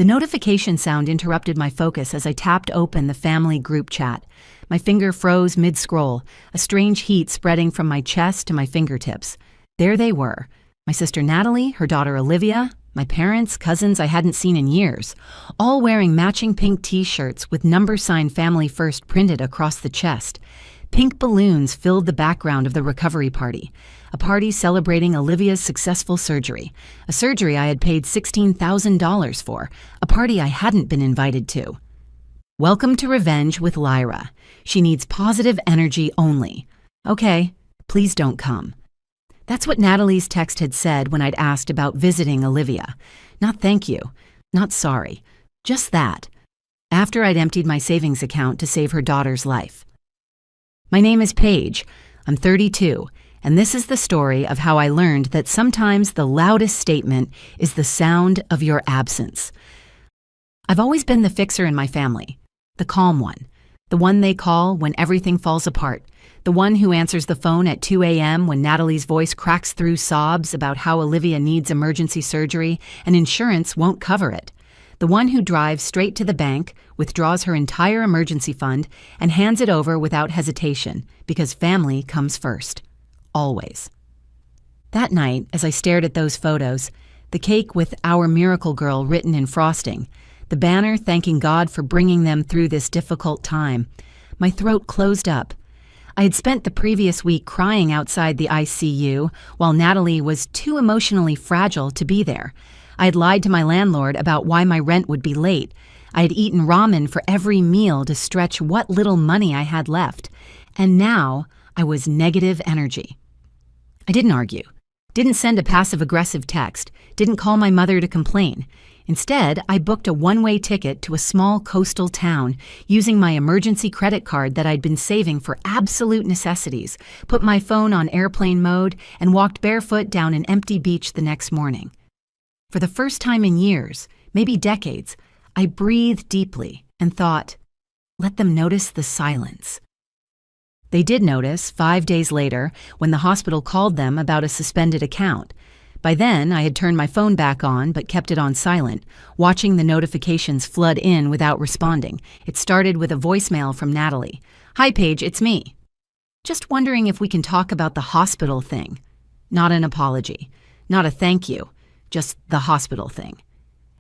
The notification sound interrupted my focus as I tapped open the family group chat. My finger froze mid-scroll, a strange heat spreading from my chest to my fingertips. There they were. My sister Natalie, her daughter Olivia, my parents, cousins I hadn't seen in years, all wearing matching pink t-shirts with number sign Family First printed across the chest. Pink balloons filled the background of the recovery party, a party celebrating Olivia's successful surgery, a surgery I had paid $16,000 for, a party I hadn't been invited to. Welcome to Revenge with Lyra. She needs positive energy only. Okay, please don't come. That's what Natalie's text had said when I'd asked about visiting Olivia. Not thank you, not sorry, just that. After I'd emptied my savings account to save her daughter's life. My name is Paige. I'm 32, and this is the story of how I learned that sometimes the loudest statement is the sound of your absence. I've always been the fixer in my family, the calm one, the one they call when everything falls apart, the one who answers the phone at 2 a.m. when Natalie's voice cracks through sobs about how Olivia needs emergency surgery and insurance won't cover it. The one who drives straight to the bank, withdraws her entire emergency fund, and hands it over without hesitation, because family comes first. Always. That night, as I stared at those photos, the cake with "Our Miracle Girl" written in frosting, the banner thanking God for bringing them through this difficult time, my throat closed up. I had spent the previous week crying outside the ICU while Natalie was too emotionally fragile to be there. I had lied to my landlord about why my rent would be late. I had eaten ramen for every meal to stretch what little money I had left. And now I was negative energy. I didn't argue, didn't send a passive-aggressive text, didn't call my mother to complain. Instead, I booked a one-way ticket to a small coastal town using my emergency credit card that I'd been saving for absolute necessities, put my phone on airplane mode, and walked barefoot down an empty beach the next morning. For the first time in years, maybe decades, I breathed deeply and thought, let them notice the silence. They did notice 5 days later when the hospital called them about a suspended account. By then, I had turned my phone back on but kept it on silent, watching the notifications flood in without responding. It started with a voicemail from Natalie. "Hi, Paige, it's me. Just wondering if we can talk about the hospital thing." Not an apology, not a thank you. Just the hospital thing.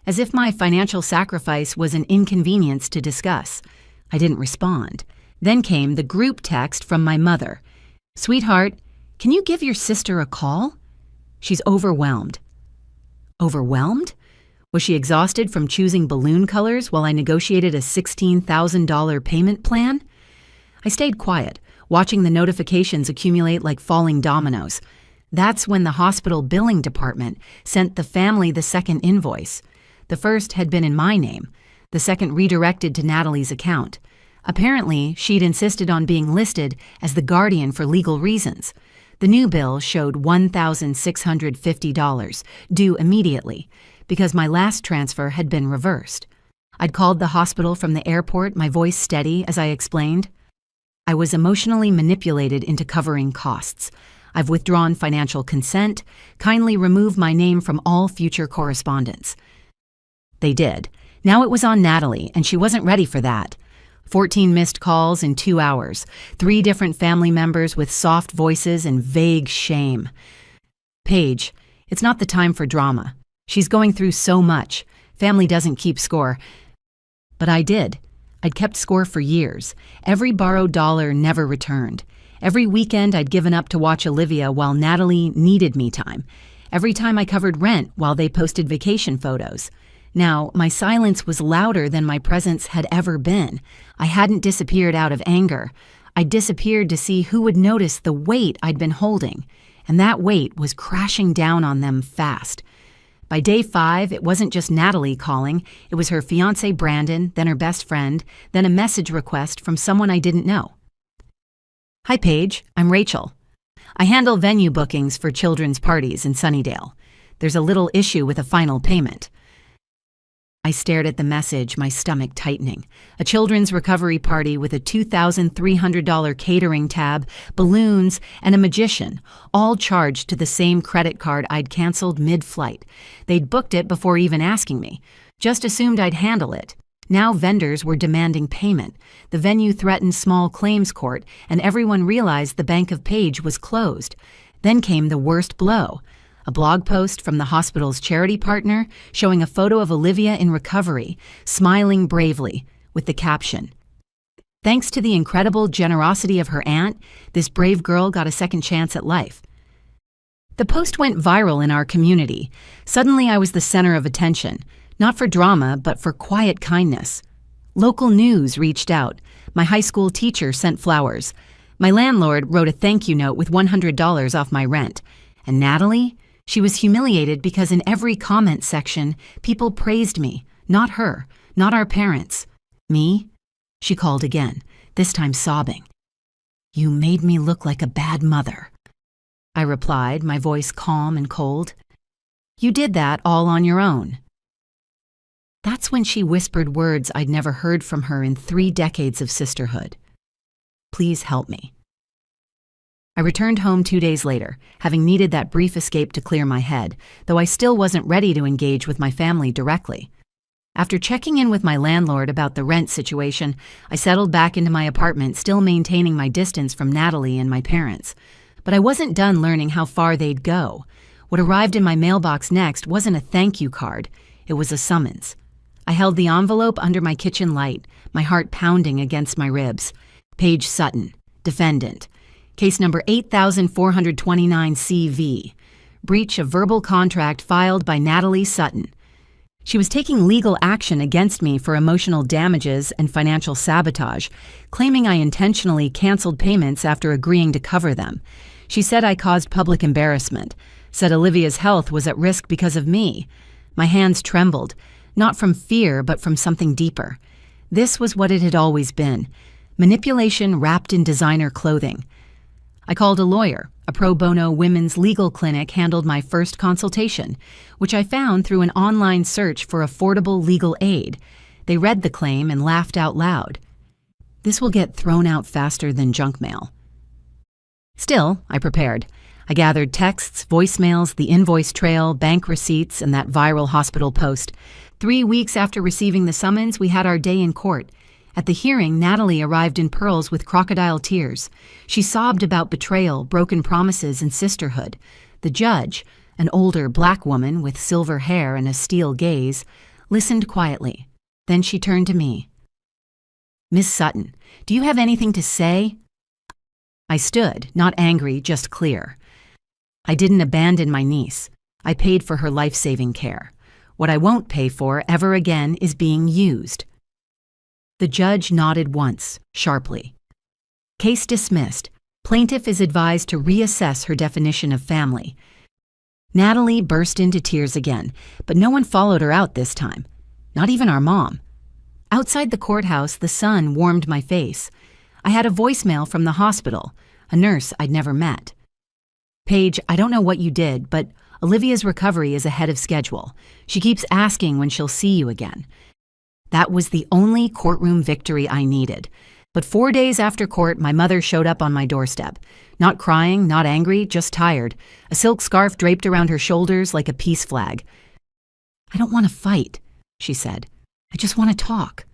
As if my financial sacrifice was an inconvenience to discuss. I didn't respond. Then came the group text from my mother. "Sweetheart, can you give your sister a call? She's overwhelmed." Overwhelmed? Was she exhausted from choosing balloon colors while I negotiated a $16,000 payment plan? I stayed quiet, watching the notifications accumulate like falling dominoes. That's when the hospital billing department sent the family the second invoice. The first had been in my name, the second redirected to Natalie's account. Apparently, she'd insisted on being listed as the guardian for legal reasons. The new bill showed $1,650, due immediately, because my last transfer had been reversed. I'd called the hospital from the airport, my voice steady as I explained. I was emotionally manipulated into covering costs. I've withdrawn financial consent. Kindly remove my name from all future correspondence. They did. Now it was on Natalie, and she wasn't ready for that. 14 missed calls in 2 hours. 3 different family members with soft voices and vague shame. "Paige, it's not the time for drama. She's going through so much. Family doesn't keep score." But I did. I'd kept score for years. Every borrowed dollar never returned. Every weekend I'd given up to watch Olivia while Natalie needed me time. Every time I covered rent while they posted vacation photos. Now, my silence was louder than my presence had ever been. I hadn't disappeared out of anger. I disappeared to see who would notice the weight I'd been holding, and that weight was crashing down on them fast. By day 5, it wasn't just Natalie calling. It was her fiancé Brandon, then her best friend, then a message request from someone I didn't know. "Hi, Paige. I'm Rachel. I handle venue bookings for children's parties in Sunnydale. There's a little issue with a final payment." I stared at the message, my stomach tightening. A children's recovery party with a $2,300 catering tab, balloons, and a magician, all charged to the same credit card I'd canceled mid-flight. They'd booked it before even asking me. Just assumed I'd handle it. Now vendors were demanding payment. The venue threatened small claims court, and everyone realized the Bank of Page was closed. Then came the worst blow. A blog post from the hospital's charity partner showing a photo of Olivia in recovery, smiling bravely, with the caption, "Thanks to the incredible generosity of her aunt, this brave girl got a second chance at life." The post went viral in our community. Suddenly I was the center of attention, not for drama, but for quiet kindness. Local news reached out. My high school teacher sent flowers. My landlord wrote a thank you note with $100 off my rent. And Natalie? She was humiliated because in every comment section, people praised me, not her, not our parents. Me? She called again, this time sobbing. "You made me look like a bad mother." I replied, my voice calm and cold. "You did that all on your own." That's when she whispered words I'd never heard from her in 3 decades of sisterhood. "Please help me." I returned home 2 days later, having needed that brief escape to clear my head, though I still wasn't ready to engage with my family directly. After checking in with my landlord about the rent situation, I settled back into my apartment, still maintaining my distance from Natalie and my parents. But I wasn't done learning how far they'd go. What arrived in my mailbox next wasn't a thank you card, it was a summons. I held the envelope under my kitchen light, my heart pounding against my ribs. Paige Sutton, defendant. Case number 8429 CV. Breach of verbal contract filed by Natalie Sutton. She was taking legal action against me for emotional damages and financial sabotage, claiming I intentionally canceled payments after agreeing to cover them. She said I caused public embarrassment, said Olivia's health was at risk because of me. My hands trembled, not from fear but from something deeper. This was what it had always been, manipulation wrapped in designer clothing. I called a lawyer. A pro bono women's legal clinic handled my first consultation, which I found through an online search for affordable legal aid. They read the claim and laughed out loud. This will get thrown out faster than junk mail. Still, I prepared. I gathered texts, voicemails, the invoice trail, bank receipts, and that viral hospital post. 3 weeks after receiving the summons, we had our day in court. At the hearing, Natalie arrived in pearls with crocodile tears. She sobbed about betrayal, broken promises, and sisterhood. The judge, an older black woman with silver hair and a steel gaze, listened quietly. Then she turned to me. "Miss Sutton, do you have anything to say?" I stood, not angry, just clear. I didn't abandon my niece. I paid for her life-saving care. What I won't pay for ever again is being used. The judge nodded once, sharply. Case dismissed. Plaintiff is advised to reassess her definition of family. Natalie burst into tears again, but no one followed her out this time. Not even our mom. Outside the courthouse, the sun warmed my face. I had a voicemail from the hospital, a nurse I'd never met. "Paige, I don't know what you did, but Olivia's recovery is ahead of schedule. She keeps asking when she'll see you again." That was the only courtroom victory I needed. But 4 days after court, my mother showed up on my doorstep. Not crying, not angry, just tired. A silk scarf draped around her shoulders like a peace flag. "I don't want to fight," she said. "I just want to talk."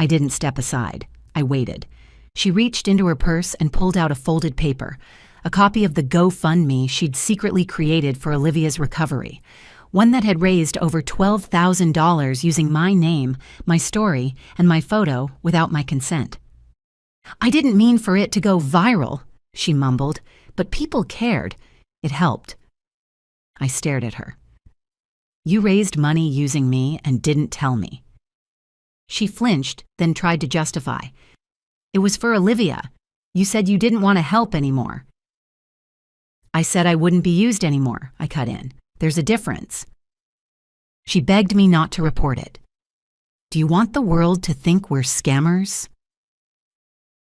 I didn't step aside. I waited. She reached into her purse and pulled out a folded paper, a copy of the GoFundMe she'd secretly created for Olivia's recovery. One that had raised over $12,000 using my name, my story, and my photo without my consent. "I didn't mean for it to go viral," she mumbled, "but people cared. It helped." I stared at her. "You raised money using me and didn't tell me." She flinched, then tried to justify. "It was for Olivia. You said you didn't want to help anymore." "I said I wouldn't be used anymore," I cut in. "There's a difference." She begged me not to report it. "Do you want the world to think we're scammers?"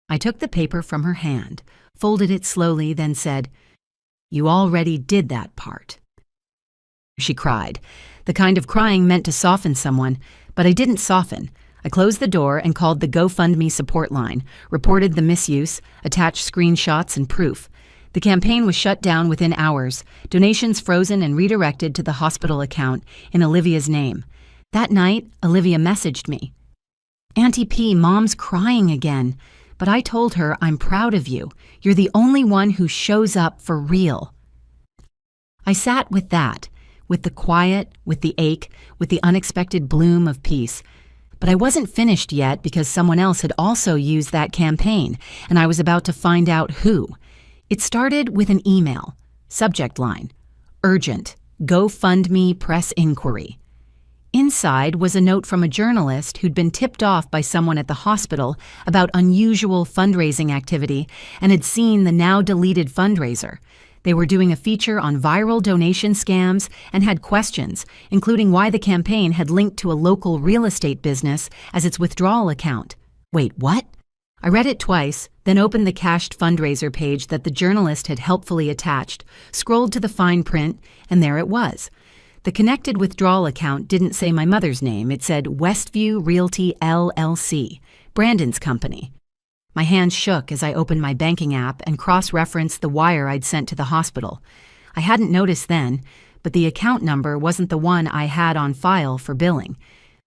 I took the paper from her hand, folded it slowly, then said, "You already did that part." She cried. the kind of crying meant to soften someone, but I didn't soften. I closed the door and called the GoFundMe support line, reported the misuse, attached screenshots and proof. The campaign was shut down within hours, donations frozen and redirected to the hospital account in Olivia's name. That night, Olivia messaged me. "Auntie P, Mom's crying again, but I told her I'm proud of you. You're the only one who shows up for real." I sat with that, with the quiet, with the ache, with the unexpected bloom of peace. But I wasn't finished yet because someone else had also used that campaign, and I was about to find out who. It started with an email. Subject line: Urgent. GoFundMe press inquiry. Inside was a note from a journalist who'd been tipped off by someone at the hospital about unusual fundraising activity and had seen the now-deleted fundraiser. They were doing a feature on viral donation scams and had questions, including why the campaign had linked to a local real estate business as its withdrawal account. Wait, what? I read it twice, then opened the cached fundraiser page that the journalist had helpfully attached, scrolled to the fine print, and there it was. The connected withdrawal account didn't say my mother's name. It said Westview Realty LLC, Brandon's company. My hands shook as I opened my banking app and cross-referenced the wire I'd sent to the hospital. I hadn't noticed then, but the account number wasn't the one I had on file for billing.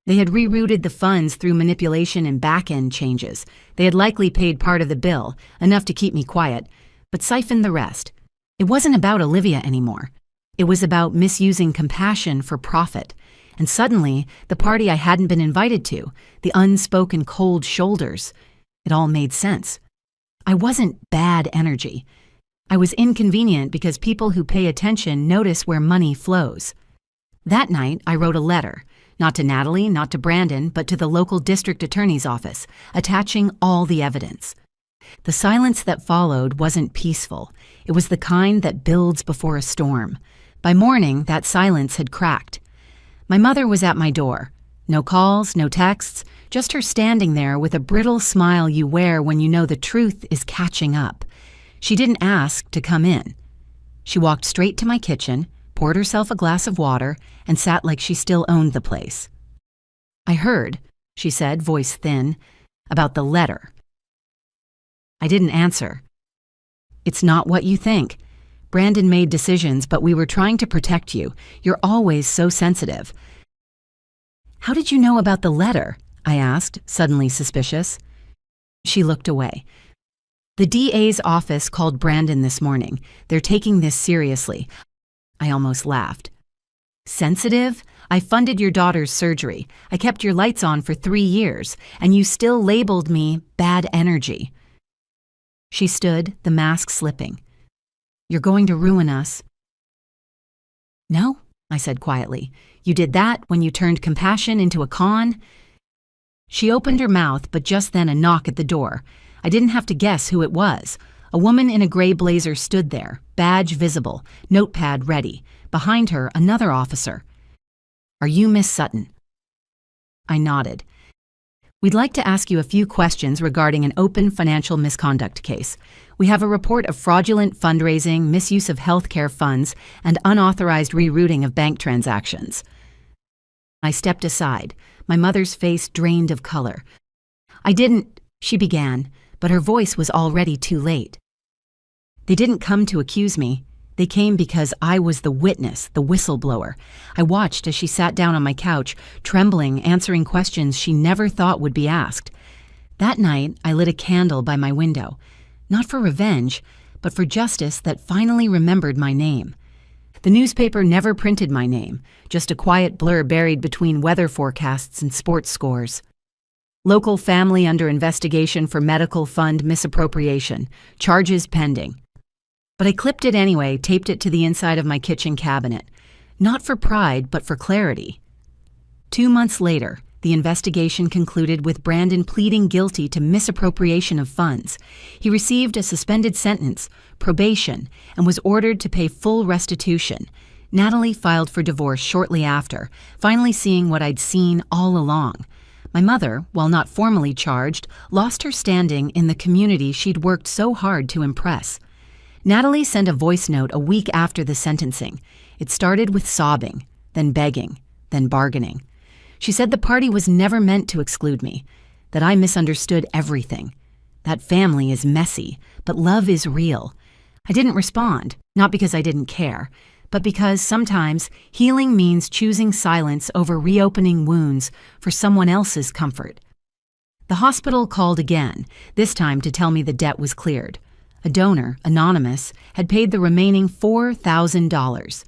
They had rerouted the funds through manipulation and back-end changes. They had likely paid part of the bill, enough to keep me quiet, but siphoned the rest. It wasn't about Olivia anymore. It was about misusing compassion for profit. And suddenly, the party I hadn't been invited to, the unspoken cold shoulders, it all made sense. I wasn't bad energy. I was inconvenient because people who pay attention notice where money flows. That night, I wrote a letter, not to Natalie, not to Brandon, but to the local district attorney's office, attaching all the evidence. The silence that followed wasn't peaceful. It was the kind that builds before a storm. By morning, that silence had cracked. My mother was at my door. No calls, no texts, just her standing there with a brittle smile you wear when you know the truth is catching up. She didn't ask to come in. She walked straight to my kitchen, poured herself a glass of water, and sat like she still owned the place. "I heard," she said, voice thin, "about the letter." I didn't answer. "It's not what you think. Brandon made decisions, but we were trying to protect you. You're always so sensitive." "How did you know about the letter?" I asked, suddenly suspicious. She looked away. "The DA's office called Brandon this morning. They're taking this seriously." I almost laughed. "Sensitive? I funded your daughter's surgery. I kept your lights on for 3 years, and you still labeled me bad energy." She stood, the mask slipping. "You're going to ruin us." "No," I said quietly. "You did that when you turned compassion into a con." She opened her mouth, but just then a knock at the door. I didn't have to guess who it was. A woman in a gray blazer stood there, badge visible, notepad ready. Behind her, another officer. "Are you Miss Sutton?" I nodded. "We'd like to ask you a few questions regarding an open financial misconduct case. We have a report of fraudulent fundraising, misuse of healthcare funds, and unauthorized rerouting of bank transactions." I stepped aside, my mother's face drained of color. "I didn't," she began, but her voice was already too late. "They didn't come to accuse me. They came because I was the witness, the whistleblower." I watched as she sat down on my couch, trembling, answering questions she never thought would be asked. That night, I lit a candle by my window, not for revenge, but for justice that finally remembered my name. The newspaper never printed my name, just a quiet blur buried between weather forecasts and sports scores. "Local family under investigation for medical fund misappropriation. Charges pending." But I clipped it anyway, taped it to the inside of my kitchen cabinet. Not for pride, but for clarity. 2 months later, the investigation concluded with Brandon pleading guilty to misappropriation of funds. He received a suspended sentence, probation, and was ordered to pay full restitution. Natalie filed for divorce shortly after, finally seeing what I'd seen all along. My mother, while not formally charged, lost her standing in the community she'd worked so hard to impress. Natalie sent a voice note a week after the sentencing. It started with sobbing, then begging, then bargaining. She said the party was never meant to exclude me, that I misunderstood everything. That family is messy, but love is real. I didn't respond, not because I didn't care, but because sometimes healing means choosing silence over reopening wounds for someone else's comfort. The hospital called again, this time to tell me the debt was cleared. A donor, anonymous, had paid the remaining $4,000.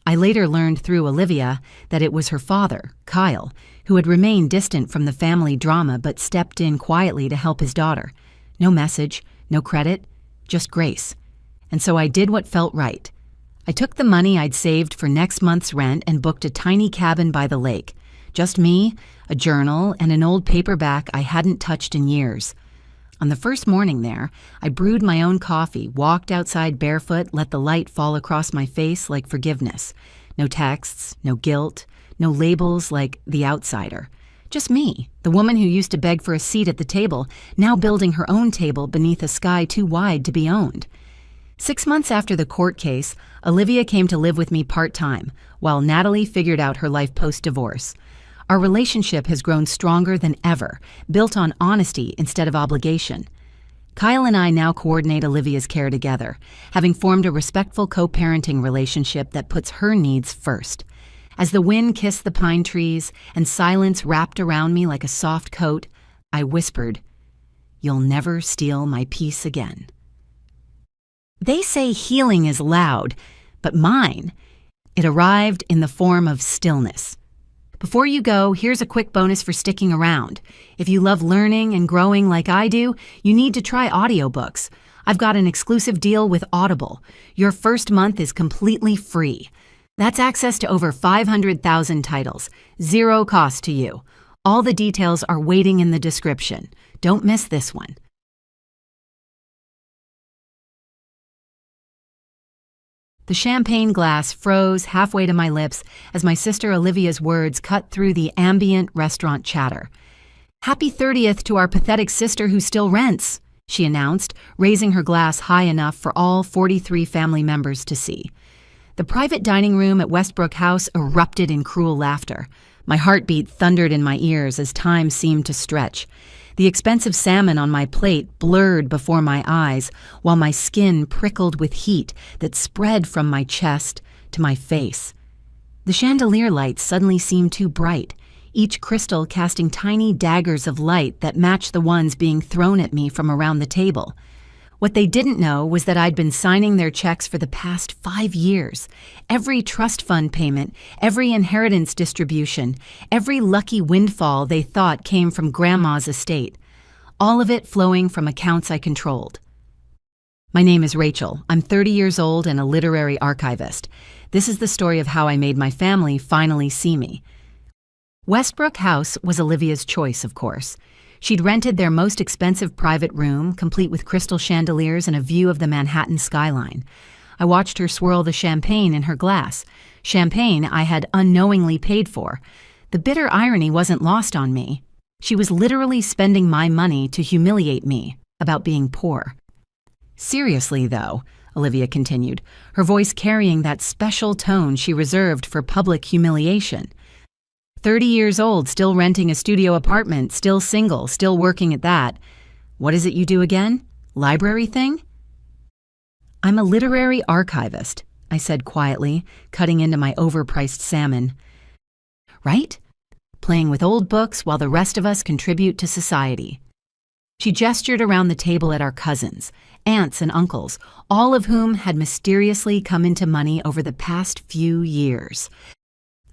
I later learned through Olivia that it was her father, Kyle, who had remained distant from the family drama but stepped in quietly to help his daughter. No message, no credit, just grace. And so I did what felt right. I took the money I'd saved for next month's rent and booked a tiny cabin by the lake. Just me, a journal, and an old paperback I hadn't touched in years. On the first morning there, I brewed my own coffee, walked outside barefoot, let the light fall across my face like forgiveness. No texts, no guilt, no labels like the outsider. Just me, the woman who used to beg for a seat at the table, now building her own table beneath a sky too wide to be owned. 6 months after the court case, Olivia came to live with me part-time, while Natalie figured out her life post-divorce. Our relationship has grown stronger than ever, built on honesty instead of obligation. Kyle and I now coordinate Olivia's care together, having formed a respectful co-parenting relationship that puts her needs first. As the wind kissed the pine trees and silence wrapped around me like a soft coat, I whispered, "You'll never steal my peace again." They say healing is loud, but mine, it arrived in the form of stillness. Before you go, here's a quick bonus for sticking around. If you love learning and growing like I do, you need to try audiobooks. I've got an exclusive deal with Audible. Your first month is completely free. That's access to over 500,000 titles, zero cost to you. All the details are waiting in the description. Don't miss this one. The champagne glass froze halfway to my lips as my sister Olivia's words cut through the ambient restaurant chatter. "Happy 30th to our pathetic sister who still rents," she announced, raising her glass high enough for all 43 family members to see. The private dining room at Westbrook House erupted in cruel laughter. My heartbeat thundered in my ears as time seemed to stretch. The expensive salmon on my plate blurred before my eyes, while my skin prickled with heat that spread from my chest to my face. The chandelier lights suddenly seemed too bright, each crystal casting tiny daggers of light that matched the ones being thrown at me from around the table. What they didn't know was that I'd been signing their checks for the past 5 years. Every trust fund payment, every inheritance distribution, every lucky windfall they thought came from Grandma's estate. All of it flowing from accounts I controlled. My name is Rachel. I'm 30 years old and a literary archivist. This is the story of how I made my family finally see me. Westbrook House was Olivia's choice, of course. She'd rented their most expensive private room, complete with crystal chandeliers and a view of the Manhattan skyline. I watched her swirl the champagne in her glass, champagne I had unknowingly paid for. The bitter irony wasn't lost on me. She was literally spending my money to humiliate me about being poor. Seriously, though, Olivia continued, her voice carrying that special tone she reserved for public humiliation. 30 years old, still renting a studio apartment, still single, still working at that. What is it you do again? Library thing? I'm a literary archivist, I said quietly, cutting into my overpriced salmon. Right? Playing with old books while the rest of us contribute to society. She gestured around the table at our cousins, aunts and uncles, all of whom had mysteriously come into money over the past few years.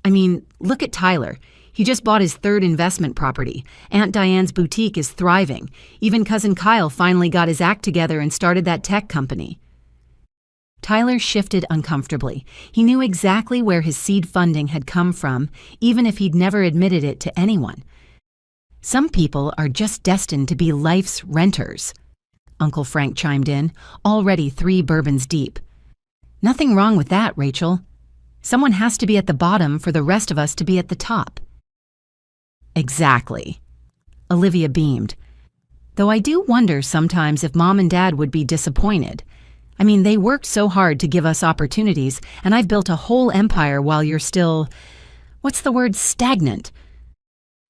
I mean, look at Tyler. He just bought his 3rd investment property. Aunt Diane's boutique is thriving. Even Cousin Kyle finally got his act together and started that tech company. Tyler shifted uncomfortably. He knew exactly where his seed funding had come from, even if he'd never admitted it to anyone. Some people are just destined to be life's renters, Uncle Frank chimed in, already 3 bourbons deep. Nothing wrong with that, Rachel. Someone has to be at the bottom for the rest of us to be at the top. Exactly. Olivia beamed. Though I do wonder sometimes if Mom and Dad would be disappointed. I mean, they worked so hard to give us opportunities, and I've built a whole empire while you're still, What's the word stagnant?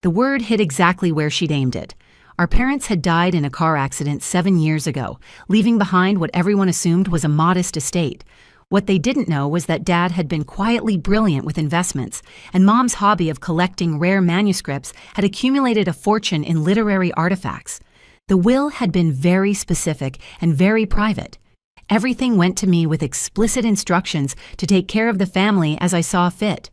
The word hit exactly where she'd aimed it. Our parents had died in a car accident 7 years ago, leaving behind what everyone assumed was a modest estate. What they didn't know was that Dad had been quietly brilliant with investments, and Mom's hobby of collecting rare manuscripts had accumulated a fortune in literary artifacts. The will had been very specific and very private. Everything went to me with explicit instructions to take care of the family as I saw fit.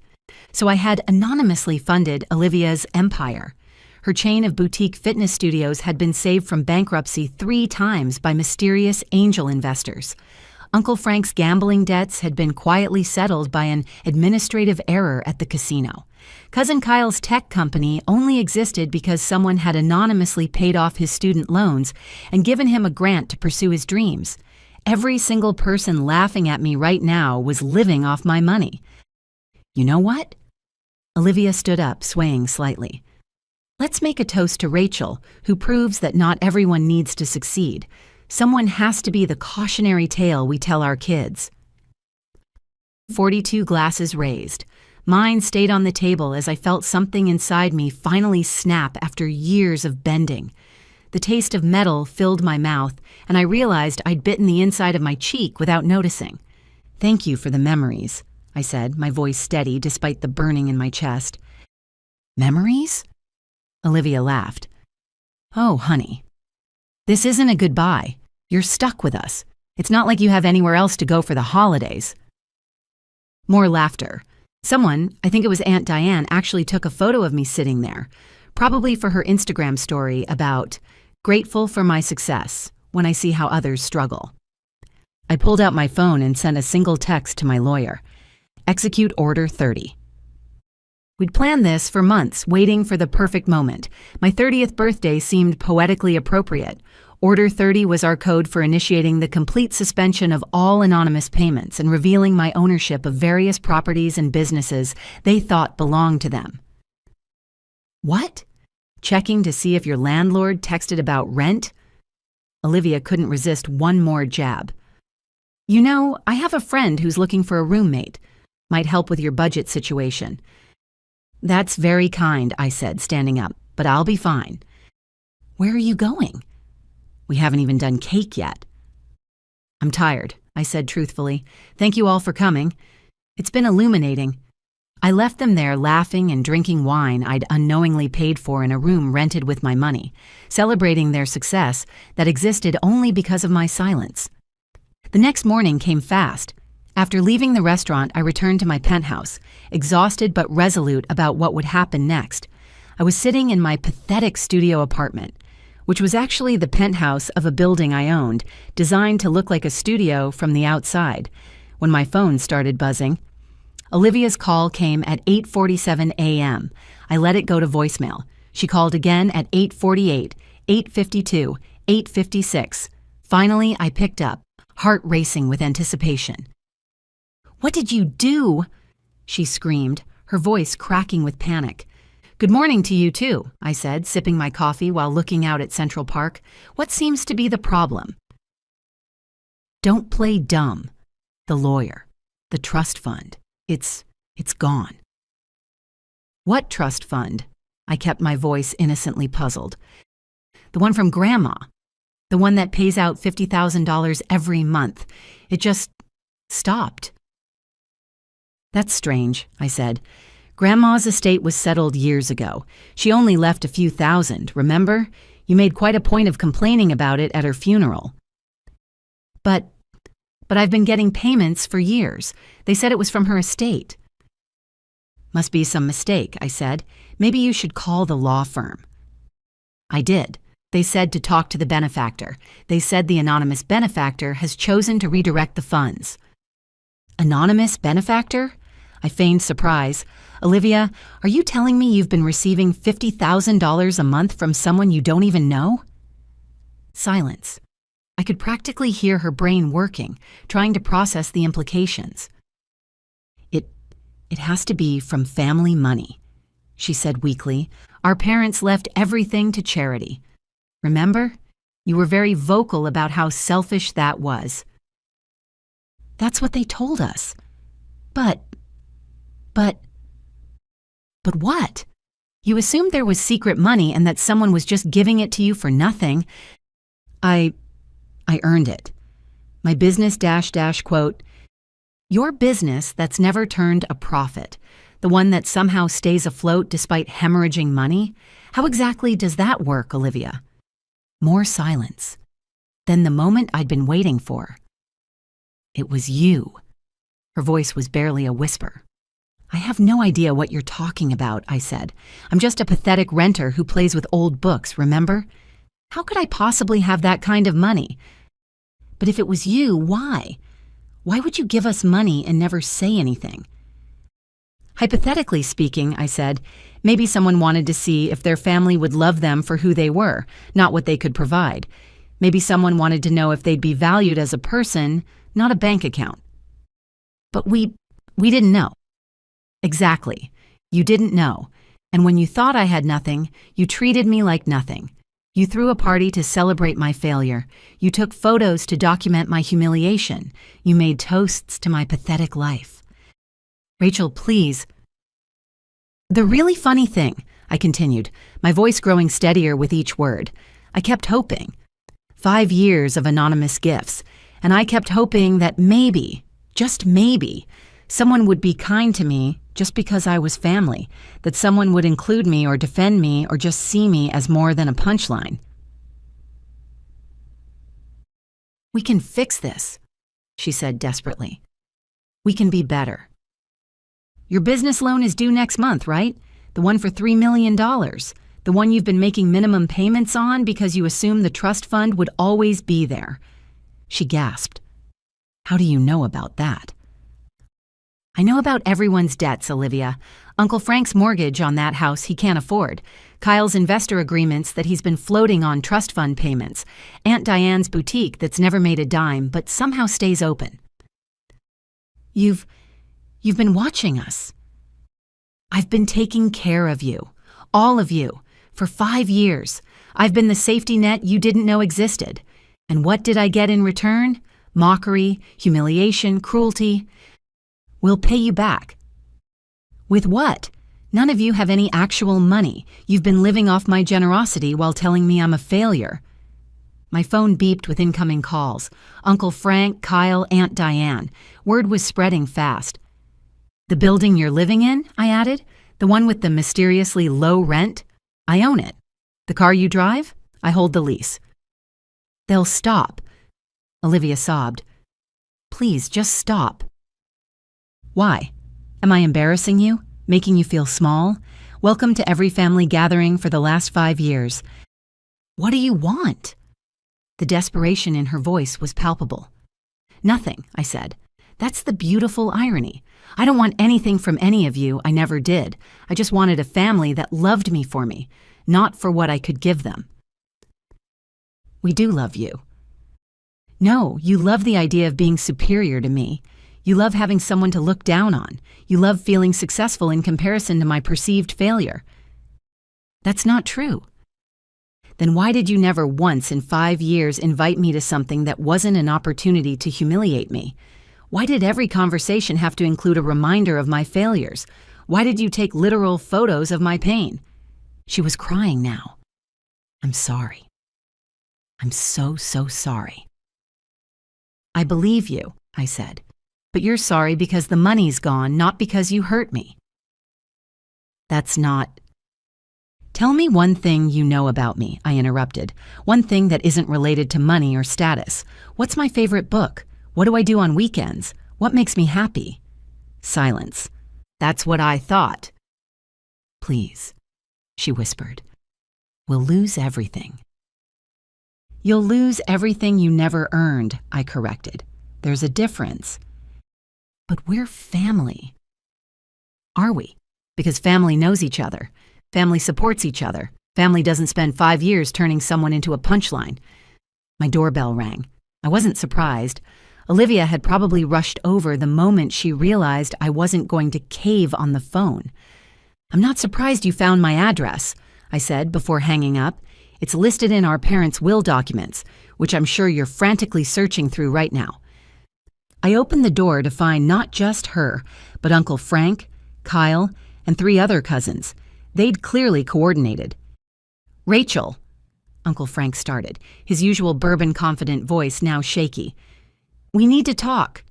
So I had anonymously funded Olivia's empire. Her chain of boutique fitness studios had been saved from bankruptcy 3 times by mysterious angel investors. Uncle Frank's gambling debts had been quietly settled by an administrative error at the casino. Cousin Kyle's tech company only existed because someone had anonymously paid off his student loans and given him a grant to pursue his dreams. Every single person laughing at me right now was living off my money. You know what? Olivia stood up, swaying slightly. Let's make a toast to Rachel, who proves that not everyone needs to succeed. Someone has to be the cautionary tale we tell our kids. 42 glasses raised. Mine stayed on the table as I felt something inside me finally snap after years of bending. The taste of metal filled my mouth, and I realized I'd bitten the inside of my cheek without noticing. Thank you for the memories, I said, my voice steady despite the burning in my chest. Memories? Olivia laughed. Oh, honey. This isn't a goodbye. You're stuck with us. It's not like you have anywhere else to go for the holidays. More laughter. Someone, I think it was Aunt Diane, actually took a photo of me sitting there, probably for her Instagram story about grateful for my success when I see how others struggle. I pulled out my phone and sent a single text to my lawyer. Execute Order 30. We'd planned this for months, waiting for the perfect moment. My 30th birthday seemed poetically appropriate. Order 30 was our code for initiating the complete suspension of all anonymous payments and revealing my ownership of various properties and businesses they thought belonged to them. What? Checking to see if your landlord texted about rent? Olivia couldn't resist one more jab. You know, I have a friend who's looking for a roommate. Might help with your budget situation. That's very kind, I said, standing up, but I'll be fine. Where are you going? We haven't even done cake yet. I'm tired, I said truthfully. Thank you all for coming. It's been illuminating. I left them there laughing and drinking wine I'd unknowingly paid for in a room rented with my money, celebrating their success that existed only because of my silence. The next morning came fast. After leaving the restaurant, I returned to my penthouse, exhausted but resolute about what would happen next. I was sitting in my pathetic studio apartment, which was actually the penthouse of a building I owned, designed to look like a studio from the outside, when my phone started buzzing. Olivia's call came at 8:47 a.m. I let it go to voicemail. She called again at 8:48, 8:52, 8:56. Finally, I picked up, heart racing with anticipation. What did you do? She screamed, her voice cracking with panic. Good morning to you too, I said, sipping my coffee while looking out at Central Park. What seems to be the problem? Don't play dumb. The lawyer. The trust fund. It's gone. What trust fund? I kept my voice innocently puzzled. The one from Grandma. The one that pays out $50,000 every month. It just stopped. That's strange, I said. Grandma's estate was settled years ago. She only left a few thousand, remember? You made quite a point of complaining about it at her funeral. But I've been getting payments for years. They said it was from her estate. Must be some mistake, I said. Maybe you should call the law firm. I did. They said to talk to the benefactor. They said the anonymous benefactor has chosen to redirect the funds. Anonymous benefactor? I feigned surprise. Olivia, are you telling me you've been receiving $50,000 a month from someone you don't even know? Silence. I could practically hear her brain working, trying to process the implications. It has to be from family money, she said weakly. Our parents left everything to charity. Remember? You were very vocal about how selfish that was. That's what they told us. But But what? You assumed there was secret money and that someone was just giving it to you for nothing. I earned it. My business -- quote, "Your business that's never turned a profit, the one that somehow stays afloat despite hemorrhaging money? How exactly does that work, Olivia?" More silence. Then the moment I'd been waiting for. "It was you." Her voice was barely a whisper. "I have no idea what you're talking about," I said. "I'm just a pathetic renter who plays with old books, remember? How could I possibly have that kind of money? But if it was you, why? Why would you give us money and never say anything?" "Hypothetically speaking," I said, "maybe someone wanted to see if their family would love them for who they were, not what they could provide. Maybe someone wanted to know if they'd be valued as a person, not a bank account." "But we didn't know." "Exactly. You didn't know. And when you thought I had nothing, you treated me like nothing. You threw a party to celebrate my failure. You took photos to document my humiliation. You made toasts to my pathetic life." "Rachel, please." "The really funny thing," I continued, my voice growing steadier with each word, "I kept hoping. 5 years of anonymous gifts, and I kept hoping that maybe, just maybe, someone would be kind to me just because I was family, that someone would include me or defend me or just see me as more than a punchline." "We can fix this," she said desperately. "We can be better. Your business loan is due next month, right? The one for $3 million. The one you've been making minimum payments on because you assumed the trust fund would always be there." She gasped. "How do you know about that?" "I know about everyone's debts, Olivia. Uncle Frank's mortgage on that house he can't afford. Kyle's investor agreements that he's been floating on trust fund payments. Aunt Diane's boutique that's never made a dime but somehow stays open." You've been watching us. I've been taking care of you. All of you. For 5 years. I've been the safety net you didn't know existed. And what did I get in return? Mockery, humiliation, cruelty. We'll pay you back." "With what? None of you have any actual money. You've been living off my generosity while telling me I'm a failure." My phone beeped with incoming calls. Uncle Frank, Kyle, Aunt Diane. Word was spreading fast. "The building you're living in?" I added. "The one with the mysteriously low rent? I own it. The car you drive? I hold the lease." "They'll stop." Olivia sobbed. "Please, just stop." "Why? Am I embarrassing you? Making you feel small? Welcome to every family gathering for the last 5 years. What do you want?" The desperation in her voice was palpable. "Nothing," I said. "That's the beautiful irony. I don't want anything from any of you. I never did. I just wanted a family that loved me for me, not for what I could give them." "We do love you." "No, you love the idea of being superior to me. You love having someone to look down on. You love feeling successful in comparison to my perceived failure." "That's not true." "Then why did you never once in 5 years invite me to something that wasn't an opportunity to humiliate me? Why did every conversation have to include a reminder of my failures? Why did you take literal photos of my pain?" She was crying now. "I'm sorry. I'm so sorry." "I believe you," I said. "But you're sorry because the money's gone, not because you hurt me." "That's not—" "Tell me one thing you know about me," I interrupted. "One thing that isn't related to money or status. What's my favorite book? What do I do on weekends? What makes me happy?" Silence. "That's what I thought." "Please," she whispered. "We'll lose everything." "You'll lose everything you never earned," I corrected. "There's a difference." "But we're family." "Are we? Because family knows each other. Family supports each other. Family doesn't spend 5 years turning someone into a punchline." My doorbell rang. I wasn't surprised. Olivia had probably rushed over the moment she realized I wasn't going to cave on the phone. "I'm not surprised you found my address," I said before hanging up. "It's listed in our parents' will documents, which I'm sure you're frantically searching through right now." I opened the door to find not just her, but Uncle Frank, Kyle, and 3 other cousins. They'd clearly coordinated. "Rachel," Uncle Frank started, his usual bourbon-confident voice now shaky. "We need to talk."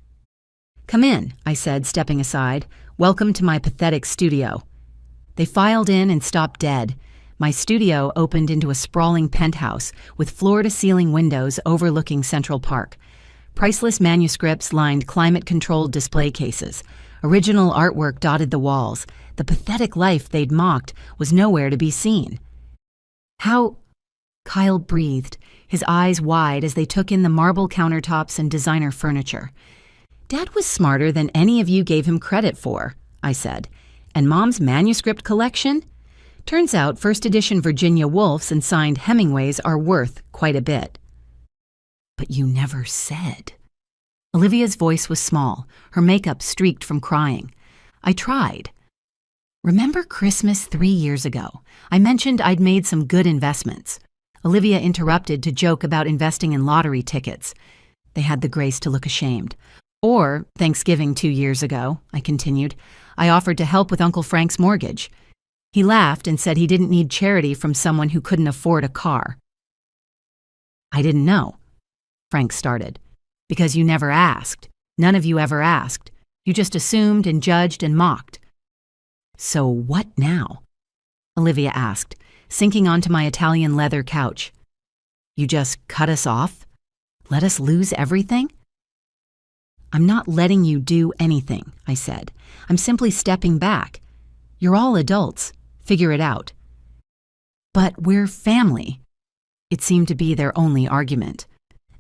"Come in," I said, stepping aside. "Welcome to my pathetic studio." They filed in and stopped dead. My studio opened into a sprawling penthouse with floor-to-ceiling windows overlooking Central Park. Priceless manuscripts lined climate-controlled display cases. Original artwork dotted the walls. The pathetic life they'd mocked was nowhere to be seen. "How—" Kyle breathed, his eyes wide as they took in the marble countertops and designer furniture. "Dad was smarter than any of you gave him credit for," I said. "And Mom's manuscript collection? Turns out first edition Virginia Woolfs and signed Hemingways are worth quite a bit." "But you never said." Olivia's voice was small, her makeup streaked from crying. I tried. "Remember Christmas 3 years ago? I mentioned I'd made some good investments." Olivia interrupted to joke about investing in lottery tickets. They had the grace to look ashamed. "Or Thanksgiving 2 years ago," I continued. "I offered to help with Uncle Frank's mortgage. He laughed and said he didn't need charity from someone who couldn't afford a car." "I didn't know," Frank started. "Because you never asked. None of you ever asked. You just assumed and judged and mocked." "So what now?" Olivia asked, sinking onto my Italian leather couch. "You just cut us off? Let us lose everything?" "I'm not letting you do anything," I said. "I'm simply stepping back. You're all adults. Figure it out." "But we're family." It seemed to be their only argument.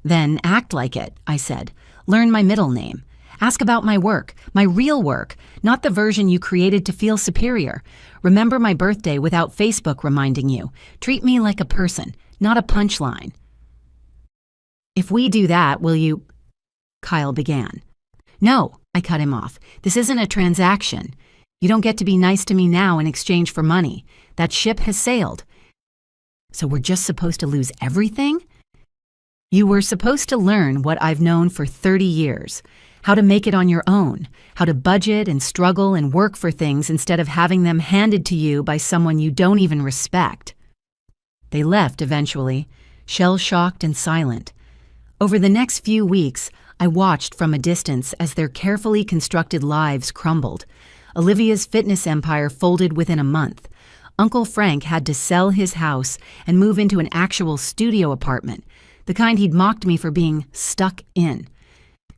"Then act like it," I said. "Learn my middle name. Ask about my work, my real work, not the version you created to feel superior. Remember my birthday without Facebook reminding you. Treat me like a person, not a punchline." "If we do that, will you—" Kyle began. "No," I cut him off. "This isn't a transaction. You don't get to be nice to me now in exchange for money. That ship has sailed." "So we're just supposed to lose everything?" "You were supposed to learn what I've known for 30 years. How to make it on your own, how to budget and struggle and work for things instead of having them handed to you by someone you don't even respect." They left eventually, shell-shocked and silent. Over the next few weeks, I watched from a distance as their carefully constructed lives crumbled. Olivia's fitness empire folded within a month. Uncle Frank had to sell his house and move into an actual studio apartment, the kind he'd mocked me for being stuck in.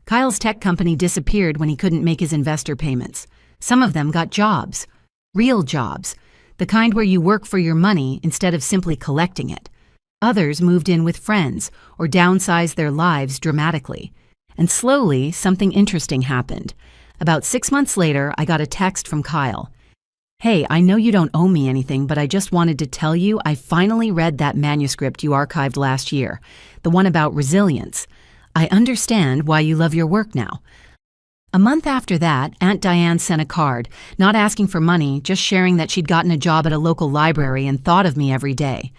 Kyle's tech company disappeared when he couldn't make his investor payments. Some of them got jobs. Real jobs. The kind where you work for your money instead of simply collecting it. Others moved in with friends or downsized their lives dramatically. And slowly, something interesting happened. About 6 months later, I got a text from Kyle. "Hey, I know you don't owe me anything, but I just wanted to tell you I finally read that manuscript you archived last year, the one about resilience. I understand why you love your work now." A month after that, Aunt Diane sent a card, not asking for money, just sharing that she'd gotten a job at a local library and thought of me every day.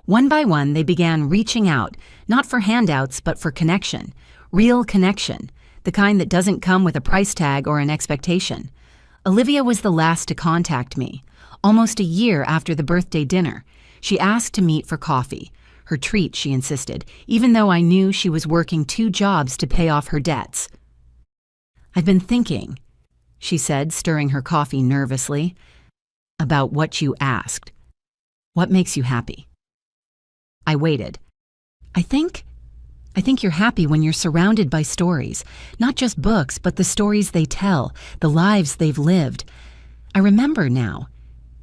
One by one, they began reaching out, not for handouts, but for connection. Real connection, the kind that doesn't come with a price tag or an expectation. Olivia was the last to contact me, almost a year after the birthday dinner. She asked to meet for coffee. Her treat, she insisted, even though I knew she was working 2 jobs to pay off her debts. "I've been thinking," she said, stirring her coffee nervously, "about what you asked. What makes you happy?" I waited. I think you're happy when you're surrounded by stories, not just books, but the stories they tell, the lives they've lived. I remember now.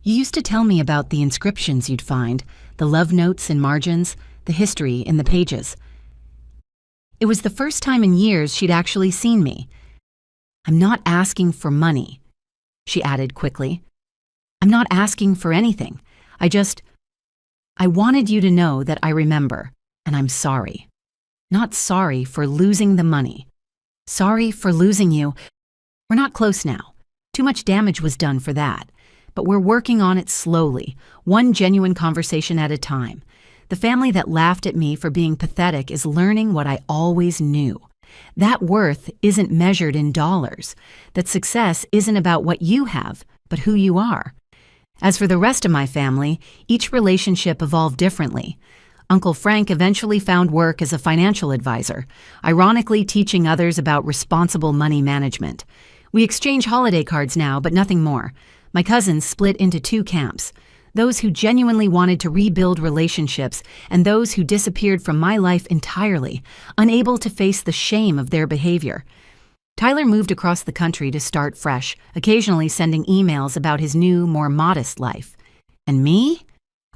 You used to tell me about the inscriptions you'd find, the love notes in margins, the history in the pages. It was the first time in years she'd actually seen me. "I'm not asking for money," she added quickly. "I'm not asking for anything. I wanted you to know that I remember, and I'm sorry. Not sorry for losing the money. Sorry for losing you. We're not close now. Too much damage was done for that. But we're working on it slowly, one genuine conversation at a time. The family that laughed at me for being pathetic is learning what I always knew. That worth isn't measured in dollars. That success isn't about what you have, but who you are. As for the rest of my family, each relationship evolved differently. Uncle Frank eventually found work as a financial advisor, ironically teaching others about responsible money management. We exchange holiday cards now, but nothing more. My cousins split into two camps: those who genuinely wanted to rebuild relationships and those who disappeared from my life entirely, unable to face the shame of their behavior. Tyler moved across the country to start fresh, occasionally sending emails about his new, more modest life. And me?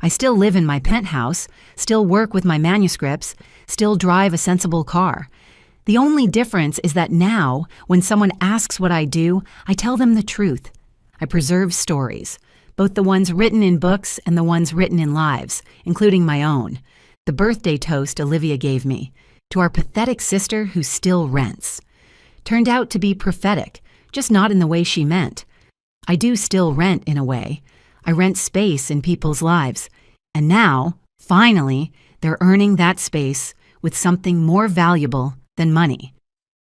I still live in my penthouse, still work with my manuscripts, still drive a sensible car. The only difference is that now, when someone asks what I do, I tell them the truth. I preserve stories, both the ones written in books and the ones written in lives, including my own. The birthday toast Olivia gave me, to our pathetic sister who still rents, turned out to be prophetic, just not in the way she meant. I do still rent in a way. I rent space in people's lives. And now, finally, they're earning that space with something more valuable than money.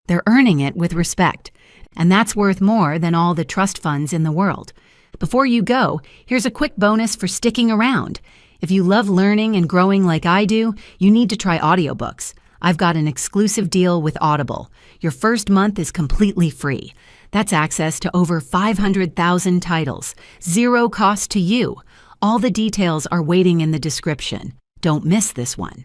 They're earning it with respect, and that's worth more than all the trust funds in the world. Before you go, here's a quick bonus for sticking around. If you love learning and growing like I do, you need to try audiobooks. I've got an exclusive deal with Audible. Your first month is completely free. That's access to over 500,000 titles, zero cost to you. All the details are waiting in the description. Don't miss this one.